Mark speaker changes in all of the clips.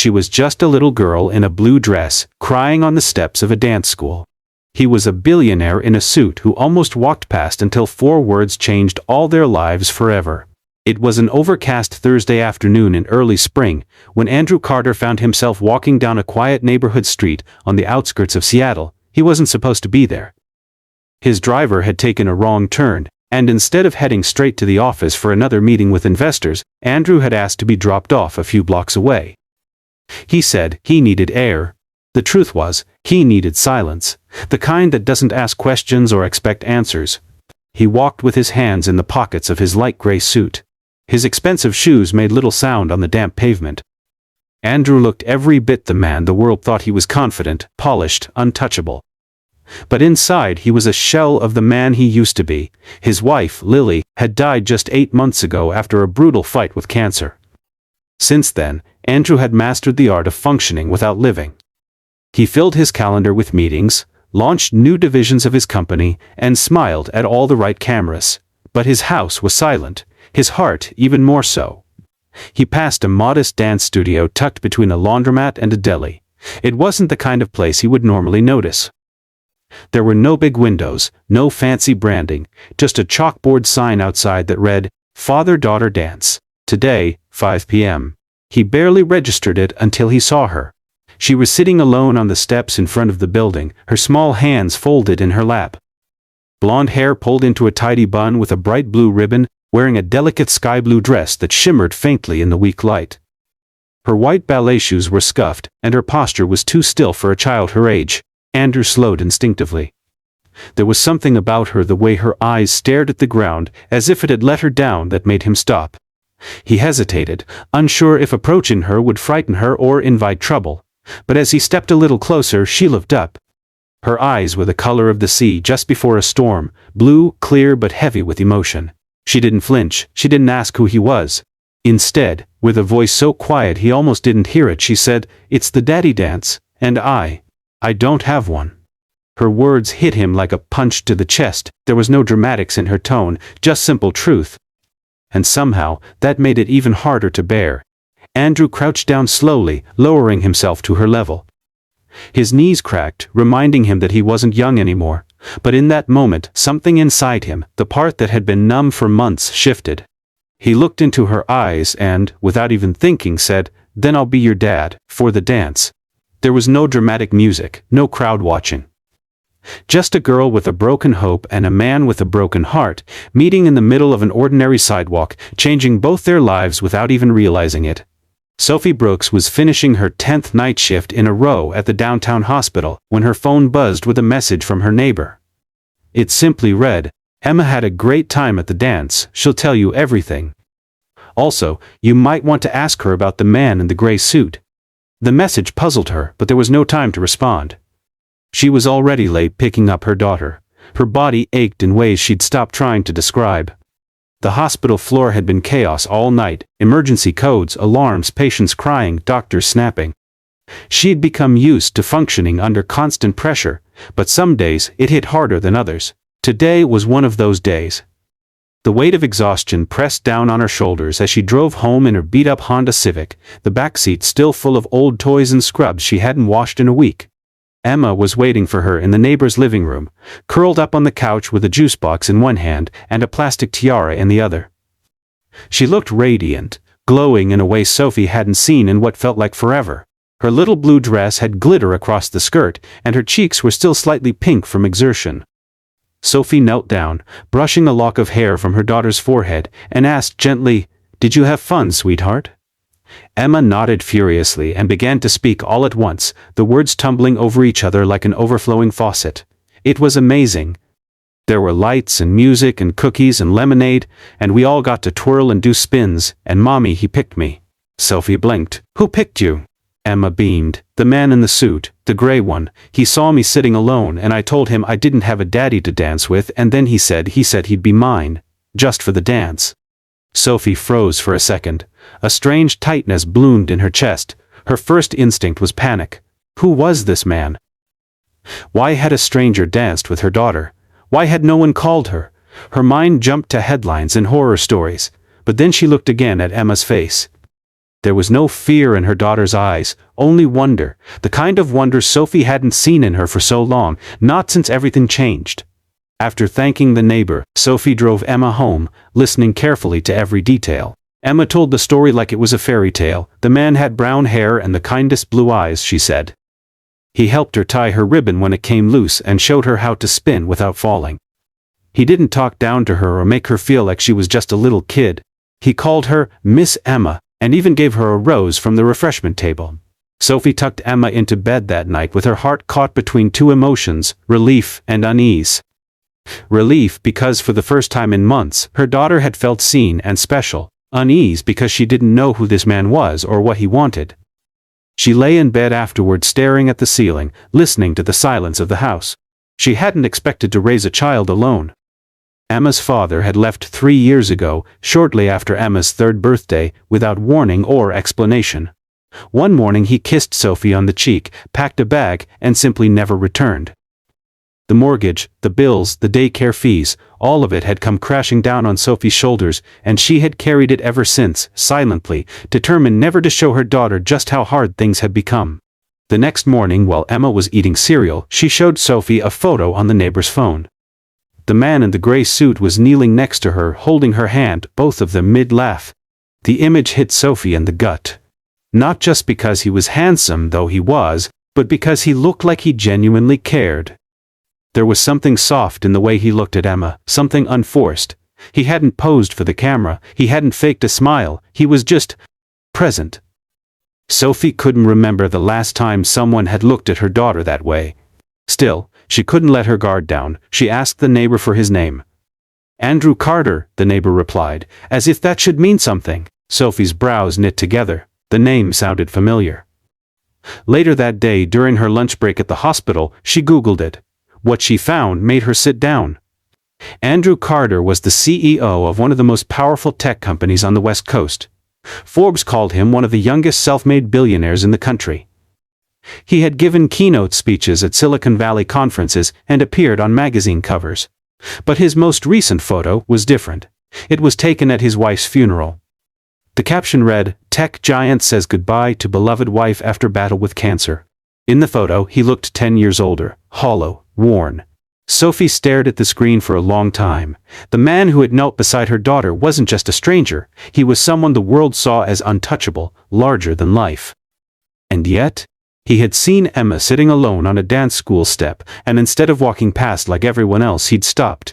Speaker 1: she was just a little girl in a blue dress, crying on the steps of a dance school. He was a billionaire in a suit who almost walked past until 4 words changed all their lives forever. It was an overcast Thursday afternoon in early spring, when Andrew Carter found himself walking down a quiet neighborhood street on the outskirts of Seattle. He wasn't supposed to be there. His driver had taken a wrong turn, and instead of heading straight to the office for another meeting with investors, Andrew had asked to be dropped off a few blocks away. He said he needed air. The truth was, he needed silence, the kind that doesn't ask questions or expect answers. He walked with his hands in the pockets of his light gray suit. His expensive shoes made little sound on the damp pavement. Andrew looked every bit the man the world thought he was: confident, polished, untouchable. But inside he was a shell of the man he used to be. His wife, Lily, had died just 8 months ago after a brutal fight with cancer. Since then, Andrew had mastered the art of functioning without living. He filled his calendar with meetings, launched new divisions of his company, and smiled at all the right cameras. But his house was silent, his heart even more so. He passed a modest dance studio tucked between a laundromat and a deli. It wasn't the kind of place he would normally notice. There were no big windows, no fancy branding, just a chalkboard sign outside that read, "Father-Daughter Dance. Today, 5 p.m. He barely registered it until he saw her. She was sitting alone on the steps in front of the building, her small hands folded in her lap. Blonde hair pulled into a tidy bun with a bright blue ribbon, wearing a delicate sky blue dress that shimmered faintly in the weak light. Her white ballet shoes were scuffed, and her posture was too still for a child her age. Andrew slowed instinctively. There was something about her, the way her eyes stared at the ground, as if it had let her down, that made him stop. He hesitated, unsure if approaching her would frighten her or invite trouble. But as he stepped a little closer, she looked up. Her eyes were the color of the sea just before a storm, blue, clear but heavy with emotion. She didn't flinch, she didn't ask who he was. Instead, with a voice so quiet he almost didn't hear it, she said, "It's the daddy dance, and I don't have one." Her words hit him like a punch to the chest. There was no dramatics in her tone, just simple truth. And somehow, that made it even harder to bear. Andrew crouched down slowly, lowering himself to her level. His knees cracked, reminding him that he wasn't young anymore. But in that moment, something inside him, the part that had been numb for months, shifted. He looked into her eyes and, without even thinking, said, "Then I'll be your dad, for the dance." There was no dramatic music, no crowd watching. Just a girl with a broken hope and a man with a broken heart, meeting in the middle of an ordinary sidewalk, changing both their lives without even realizing it. Sophie Brooks was finishing her 10th night shift in a row at the downtown hospital when her phone buzzed with a message from her neighbor. It simply read, "Emma had a great time at the dance, she'll tell you everything. Also, you might want to ask her about the man in the gray suit." The message puzzled her, but there was no time to respond. She was already late picking up her daughter. Her body ached in ways she'd stopped trying to describe. The hospital floor had been chaos all night, emergency codes, alarms, patients crying, doctors snapping. She'd become used to functioning under constant pressure, but some days it hit harder than others. Today was one of those days. The weight of exhaustion pressed down on her shoulders as she drove home in her beat-up Honda Civic, the backseat still full of old toys and scrubs she hadn't washed in a week. Emma was waiting for her in the neighbor's living room, curled up on the couch with a juice box in one hand and a plastic tiara in the other. She looked radiant, glowing in a way Sophie hadn't seen in what felt like forever. Her little blue dress had glitter across the skirt, and her cheeks were still slightly pink from exertion. Sophie knelt down, brushing a lock of hair from her daughter's forehead, and asked gently, "Did you have fun, sweetheart?" Emma nodded furiously and began to speak all at once, the words tumbling over each other like an overflowing faucet. It was amazing. There were lights and music and cookies and lemonade, and we all got to twirl and do spins, and Mommy, he picked me. Sophie blinked. "Who picked you?" Emma beamed. "The man in the suit, the gray one. He saw me sitting alone and I told him I didn't have a daddy to dance with, and then he said he'd be mine. Just for the dance." Sophie froze for a second. A strange tightness bloomed in her chest. Her first instinct was panic. Who was this man? Why had a stranger danced with her daughter? Why had no one called her? Her mind jumped to headlines and horror stories. But then she looked again at Emma's face. There was no fear in her daughter's eyes, only wonder, the kind of wonder Sophie hadn't seen in her for so long, not since everything changed. After thanking the neighbor, Sophie drove Emma home, listening carefully to every detail. Emma told the story like it was a fairy tale. The man had brown hair and the kindest blue eyes, she said. He helped her tie her ribbon when it came loose and showed her how to spin without falling. He didn't talk down to her or make her feel like she was just a little kid. He called her Miss Emma, and even gave her a rose from the refreshment table. Sophie tucked Emma into bed that night with her heart caught between two emotions, relief and unease. Relief because for the first time in months, her daughter had felt seen and special. Unease because she didn't know who this man was or what he wanted. She lay in bed afterward staring at the ceiling, listening to the silence of the house. She hadn't expected to raise a child alone. Emma's father had left 3 years ago, shortly after Emma's 3rd birthday, without warning or explanation. One morning he kissed Sophie on the cheek, packed a bag, and simply never returned. The mortgage, the bills, the daycare fees, all of it had come crashing down on Sophie's shoulders, and she had carried it ever since, silently, determined never to show her daughter just how hard things had become. The next morning, while Emma was eating cereal, she showed Sophie a photo on the neighbor's phone. The man in the gray suit was kneeling next to her, holding her hand, both of them mid-laugh. The image hit Sophie in the gut. Not just because he was handsome, though he was, but because he looked like he genuinely cared. There was something soft in the way he looked at Emma, something unforced. He hadn't posed for the camera, he hadn't faked a smile, he was just present. Sophie couldn't remember the last time someone had looked at her daughter that way. Still, she couldn't let her guard down. She asked the neighbor for his name. "Andrew Carter," the neighbor replied, as if that should mean something. Sophie's brows knit together. The name sounded familiar. Later that day, during her lunch break at the hospital, she Googled it. What she found made her sit down. Andrew Carter was the CEO of one of the most powerful tech companies on the West Coast. Forbes called him one of the youngest self-made billionaires in the country. He had given keynote speeches at Silicon Valley conferences and appeared on magazine covers. But his most recent photo was different. It was taken at his wife's funeral. The caption read, "Tech giant says goodbye to beloved wife after battle with cancer." In the photo, he looked 10 years older, hollow, worn. Sophie stared at the screen for a long time. The man who had knelt beside her daughter wasn't just a stranger, he was someone the world saw as untouchable, larger than life. And yet, he had seen Emma sitting alone on a dance school step, and instead of walking past like everyone else, he'd stopped.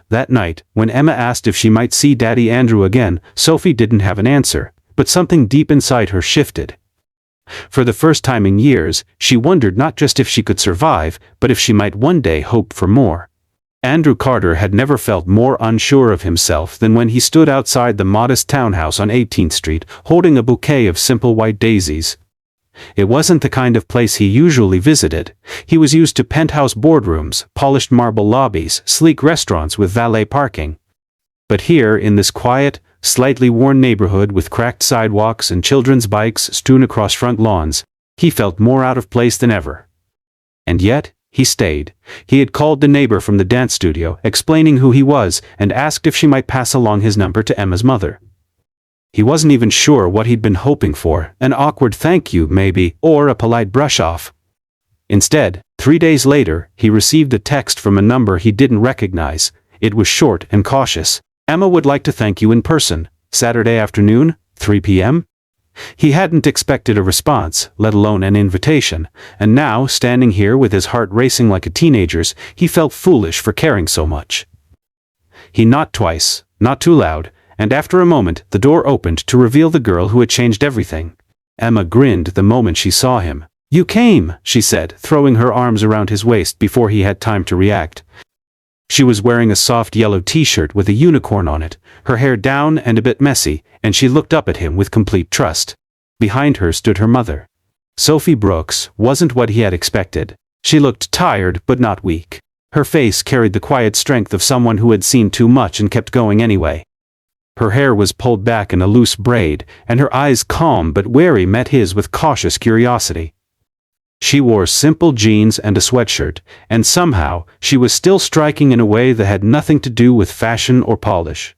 Speaker 1: That night, when Emma asked if she might see Daddy Andrew again, Sophie didn't have an answer, but something deep inside her shifted. For the first time in years, she wondered not just if she could survive, but if she might one day hope for more. Andrew Carter had never felt more unsure of himself than when he stood outside the modest townhouse on 18th Street, holding a bouquet of simple white daisies. It wasn't the kind of place he usually visited. He was used to penthouse boardrooms, polished marble lobbies, sleek restaurants with valet parking. But here, in this quiet, slightly worn neighborhood with cracked sidewalks and children's bikes strewn across front lawns, he felt more out of place than ever. And yet, he stayed. He had called the neighbor from the dance studio, explaining who he was, and asked if she might pass along his number to Emma's mother. He wasn't even sure what he'd been hoping for, an awkward thank you maybe, or a polite brush-off. Instead, 3 days later, he received a text from a number he didn't recognize. It was short and cautious. "Emma would like to thank you in person. Saturday afternoon, 3 p.m. He hadn't expected a response, let alone an invitation, and now, standing here with his heart racing like a teenager's, he felt foolish for caring so much. He knocked twice, not too loud, and after a moment, the door opened to reveal the girl who had changed everything. Emma grinned the moment she saw him. "You came," she said, throwing her arms around his waist before he had time to react. She was wearing a soft yellow t-shirt with a unicorn on it, her hair down and a bit messy, and she looked up at him with complete trust. Behind her stood her mother. Sophie Brooks wasn't what he had expected. She looked tired but not weak. Her face carried the quiet strength of someone who had seen too much and kept going anyway. Her hair was pulled back in a loose braid, and her eyes, calm but wary, met his with cautious curiosity. She wore simple jeans and a sweatshirt, and somehow, she was still striking in a way that had nothing to do with fashion or polish.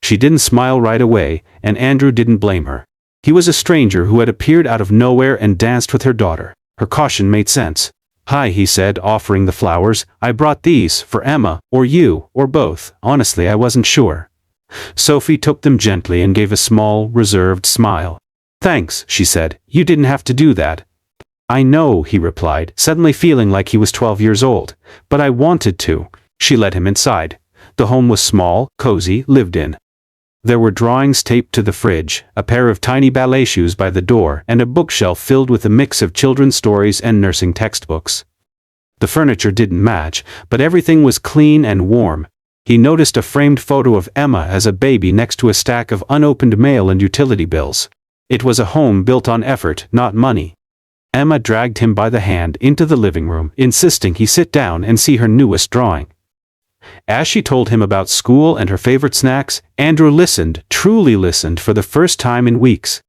Speaker 1: She didn't smile right away, and Andrew didn't blame her. He was a stranger who had appeared out of nowhere and danced with her daughter. Her caution made sense. "Hi," he said, offering the flowers. "I brought these, for Emma, or you, or both. Honestly, I wasn't sure." Sophie took them gently and gave a small, reserved smile. "Thanks," she said. "You didn't have to do that." "I know," he replied, suddenly feeling like he was 12 years old. "But I wanted to." She led him inside. The home was small, cozy, lived in. There were drawings taped to the fridge, a pair of tiny ballet shoes by the door, and a bookshelf filled with a mix of children's stories and nursing textbooks. The furniture didn't match, but everything was clean and warm. He noticed a framed photo of Emma as a baby next to a stack of unopened mail and utility bills. It was a home built on effort, not money. Emma dragged him by the hand into the living room, insisting he sit down and see her newest drawing. As she told him about school and her favorite snacks, Andrew listened, truly listened for the first time in weeks.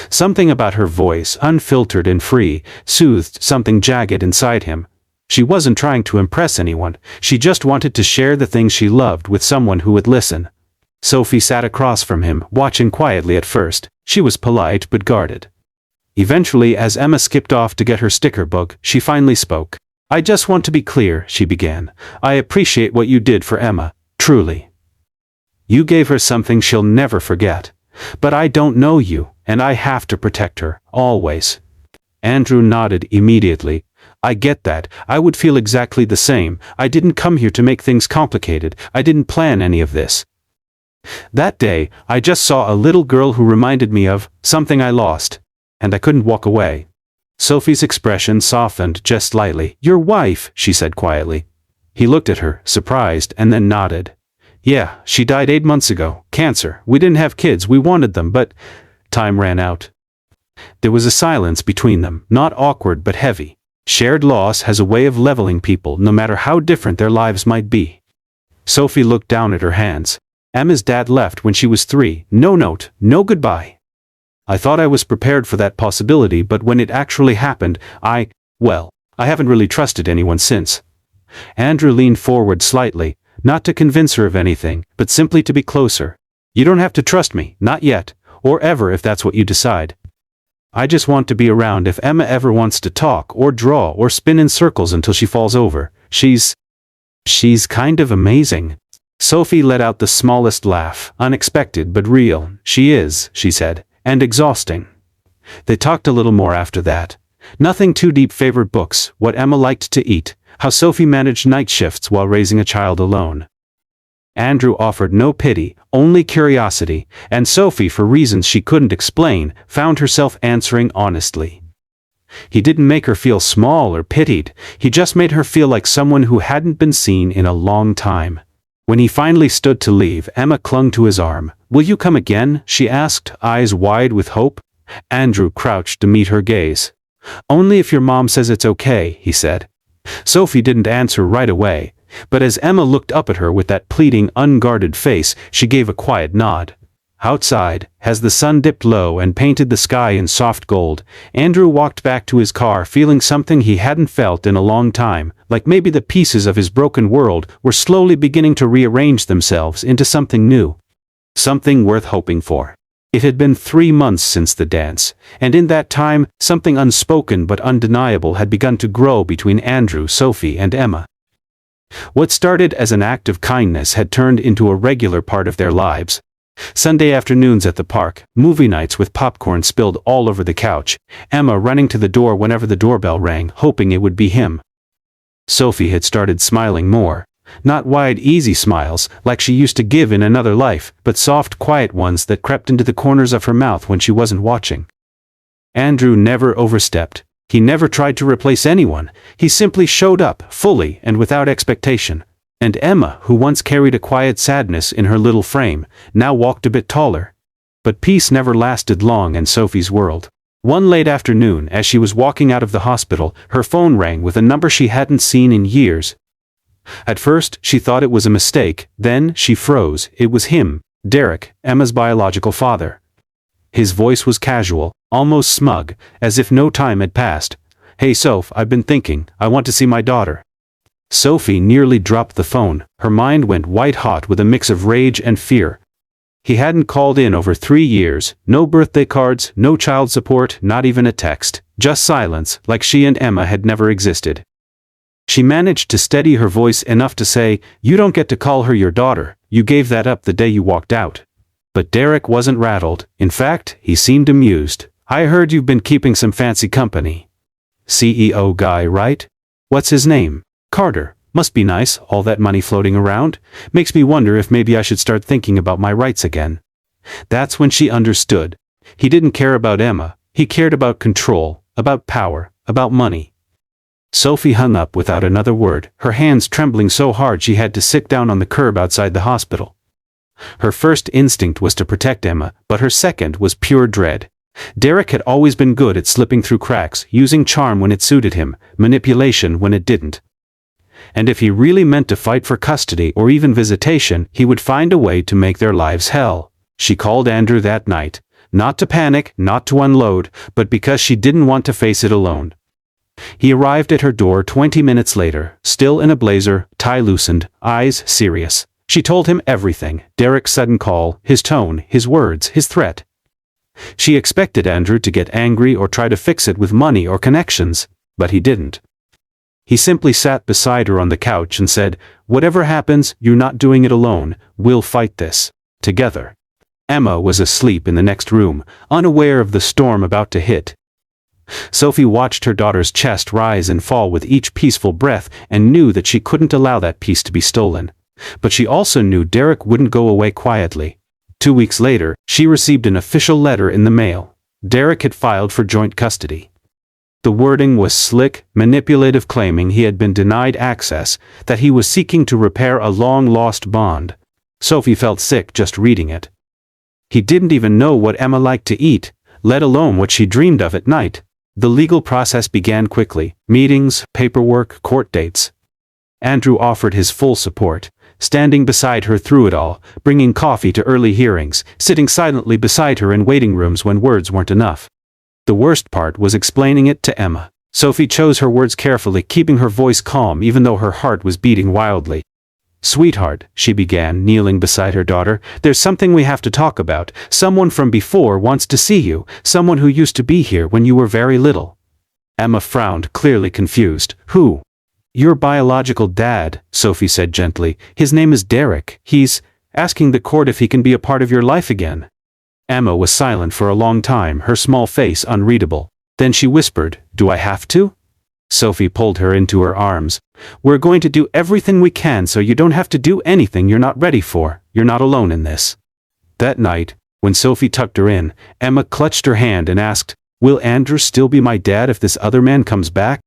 Speaker 1: Something about her voice, unfiltered and free, soothed something jagged inside him. She wasn't trying to impress anyone, she just wanted to share the things she loved with someone who would listen. Sophie sat across from him, watching quietly at first. She was polite but guarded. Eventually, as Emma skipped off to get her sticker book, she finally spoke. "I just want to be clear," she began. "I appreciate what you did for Emma, truly. You gave her something she'll never forget. But I don't know you, and I have to protect her, always." Andrew nodded immediately. "I get that. I would feel exactly the same. I didn't come here to make things complicated. I didn't plan any of this. That day, I just saw a little girl who reminded me of something I lost. And I couldn't walk away." Sophie's expression softened just slightly. "Your wife," she said quietly. He looked at her, surprised, and then nodded. "Yeah, she died 8 months ago. Cancer. We didn't have kids, we wanted them, but time ran out." There was a silence between them, not awkward but heavy. Shared loss has a way of leveling people, no matter how different their lives might be. Sophie looked down at her hands. "Emma's dad left when she was 3. No note, no goodbye. I thought I was prepared for that possibility, but when it actually happened, I haven't really trusted anyone since." Andrew leaned forward slightly, not to convince her of anything, but simply to be closer. "You don't have to trust me, not yet, or ever if that's what you decide. I just want to be around if Emma ever wants to talk or draw or spin in circles until she falls over. She's kind of amazing." Sophie let out the smallest laugh, unexpected but real. "She is," she said. "And exhausting." They talked a little more after that. Nothing too deep. Favorite books, what Emma liked to eat, how Sophie managed night shifts while raising a child alone. Andrew offered no pity, only curiosity, and Sophie, for reasons she couldn't explain, found herself answering honestly. He didn't make her feel small or pitied, he just made her feel like someone who hadn't been seen in a long time. When he finally stood to leave, Emma clung to his arm. "Will you come again?" she asked, eyes wide with hope. Andrew crouched to meet her gaze. "Only if your mom says it's okay," he said. Sophie didn't answer right away, but as Emma looked up at her with that pleading, unguarded face, she gave a quiet nod. Outside, as the sun dipped low and painted the sky in soft gold, Andrew walked back to his car feeling something he hadn't felt in a long time, like maybe the pieces of his broken world were slowly beginning to rearrange themselves into something new. Something worth hoping for. It had been 3 months since the dance, and in that time, something unspoken but undeniable had begun to grow between Andrew, Sophie, and Emma. What started as an act of kindness had turned into a regular part of their lives. Sunday afternoons at the park, movie nights with popcorn spilled all over the couch, Emma running to the door whenever the doorbell rang, hoping it would be him. Sophie had started smiling more. Not wide, easy smiles, like she used to give in another life, but soft, quiet ones that crept into the corners of her mouth when she wasn't watching. Andrew never overstepped. He never tried to replace anyone. He simply showed up, fully and without expectation. And Emma, who once carried a quiet sadness in her little frame, now walked a bit taller. But peace never lasted long in Sophie's world. One late afternoon, as she was walking out of the hospital, her phone rang with a number she hadn't seen in years. At first, she thought it was a mistake, then she froze. It was him, Derek, Emma's biological father. His voice was casual, almost smug, as if no time had passed. "Hey Soph, I've been thinking, I want to see my daughter." Sophie nearly dropped the phone. Her mind went white-hot with a mix of rage and fear. He hadn't called in over 3 years, no birthday cards, no child support, not even a text, just silence, like she and Emma had never existed. She managed to steady her voice enough to say, "You don't get to call her your daughter, you gave that up the day you walked out." But Derek wasn't rattled. In fact, he seemed amused. "I heard you've been keeping some fancy company. CEO guy, right? What's his name? Carter. Must be nice, all that money floating around. Makes me wonder if maybe I should start thinking about my rights again." That's when she understood. He didn't care about Emma. He cared about control, about power, about money. Sophie hung up without another word, her hands trembling so hard she had to sit down on the curb outside the hospital. Her first instinct was to protect Emma, but her second was pure dread. Derek had always been good at slipping through cracks, using charm when it suited him, manipulation when it didn't. And if he really meant to fight for custody or even visitation, he would find a way to make their lives hell. She called Andrew that night, not to panic, not to unload, but because she didn't want to face it alone. He arrived at her door 20 minutes later, still in a blazer, tie loosened, eyes serious. She told him everything, Derek's sudden call, his tone, his words, his threat. She expected Andrew to get angry or try to fix it with money or connections, but he didn't. He simply sat beside her on the couch and said, "Whatever happens, you're not doing it alone, we'll fight this. Together." Emma was asleep in the next room, unaware of the storm about to hit. Sophie watched her daughter's chest rise and fall with each peaceful breath and knew that she couldn't allow that peace to be stolen. But she also knew Derek wouldn't go away quietly. 2 weeks later, she received an official letter in the mail. Derek had filed for joint custody. The wording was slick, manipulative, claiming he had been denied access, that he was seeking to repair a long-lost bond. Sophie felt sick just reading it. He didn't even know what Emma liked to eat, let alone what she dreamed of at night. The legal process began quickly. Meetings, paperwork, court dates. Andrew offered his full support, standing beside her through it all, bringing coffee to early hearings, sitting silently beside her in waiting rooms when words weren't enough. The worst part was explaining it to Emma. Sophie chose her words carefully, keeping her voice calm even though her heart was beating wildly. "Sweetheart," she began, kneeling beside her daughter, "there's something we have to talk about. Someone from before wants to see you, someone who used to be here when you were very little." Emma frowned, clearly confused. "Who?" "Your biological dad," Sophie said gently. "His name is Derek. He's asking the court if he can be a part of your life again." Emma was silent for a long time, her small face unreadable. Then she whispered, "Do I have to?" Sophie pulled her into her arms. "We're going to do everything we can so you don't have to do anything you're not ready for. You're not alone in this." That night, when Sophie tucked her in, Emma clutched her hand and asked, "Will Andrew still be my dad if this other man comes back?"